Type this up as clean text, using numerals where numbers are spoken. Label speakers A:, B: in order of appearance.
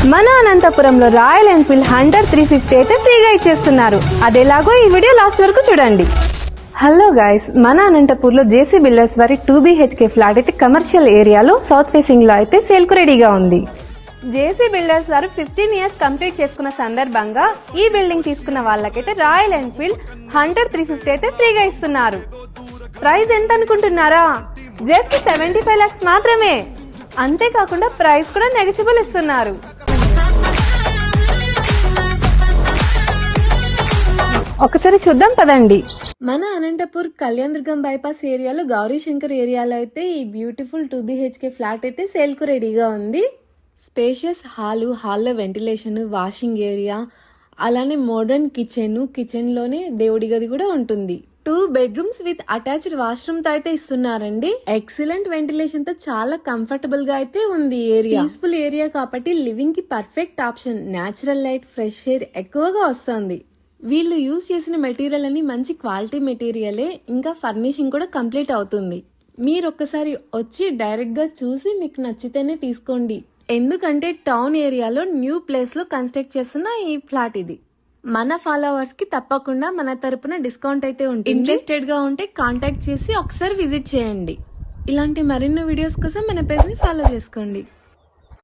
A: మన అనంతపురంలో royal Enfield Hunter 350 అయితే ఫ్రీగా ఇచ్చేస్తున్నారు. అదేలాగో ఈ వీడియో లాస్ట్ వరకు చూడండి. హలో గైస్, మన అనంతపూర్లో జేసీ బిల్డర్స్ వారి 2BHK ఫ్లాట్ అయితే కమర్షియల్ ఏరియాలో సౌత్ ఫేసింగ్ లో అయితే సేల్ కు రెడీగా ఉంది. జేసీ బిల్డర్స్ వారు 15 ఇయర్స్ కంప్లీట్ చేసుకున్న సందర్భంగా ఈ బిల్డింగ్ తీసుకున్న వాళ్ళకైతే రాయల్ ఎన్ఫీల్డ్ హంటర్ 350 అయితే ఫ్రీగా ఇస్తున్నారు. ప్రైస్ ఎంత అనుకుంటున్నారా? జస్ట్ 75 lakhs మాత్రమే. అంతేకాకుండా ప్రైస్ కూడా నెగోషియబుల్ ఇస్తున్నారు. ఒకసారి చూద్దాం పదండి. మన అనంతపూర్ కళ్యాణదుర్గం బైపాస్ ఏరియాలో గౌరీశంకర్ ఏరియాలో అయితే ఈ బ్యూటిఫుల్ 2BHK ఫ్లాట్ అయితే సేల్ కు రెడీగా ఉంది. స్పేషియస్ హాల్లో వెంటిలేషన్, వాషింగ్ ఏరియా, అలానే మోడర్న్ కిచెన్ లోనే దేవుడి గది కూడా ఉంటుంది. 2 bedrooms విత్ అటాచ్డ్ వాష్రూమ్ తో అయితే ఇస్తున్నారండి. ఎక్సలెంట్ వెంటిలేషన్ తో చాలా కంఫర్టబుల్ గా అయితే ఉంది. ఏరియా పీస్ఫుల్ ఏరియా కాబట్టి లివింగ్ కి perfect option. Natural light, fresh air ఎక్కువగా వస్తుంది. వీళ్ళు యూజ్ చేసిన మెటీరియల్ అని మంచి క్వాలిటీ మెటీరియలే. ఇంకా ఫర్నిషింగ్ కూడా కంప్లీట్ అవుతుంది. మీరు ఒక్కసారి వచ్చి డైరెక్ట్ గా చూసి మీకు నచ్చితేనే తీసుకోండి. ఎందుకంటే టౌన్ ఏరియాలో న్యూ ప్లేస్ లో కన్స్ట్రక్ట్ చేస్తున్న ఈ ఫ్లాట్ ఇది. మన ఫాలోవర్స్ కి తప్పకుండా మన తరపున డిస్కౌంట్ అయితే ఉంటుంది. ఇంట్రెస్టెడ్ గా ఉంటే కాంటాక్ట్ చేసి ఒకసారి విజిట్ చేయండి. ఇలాంటి మరిన్ని వీడియోస్ కోసం మన పేజ్ ని ఫాలో చేసుకోండి.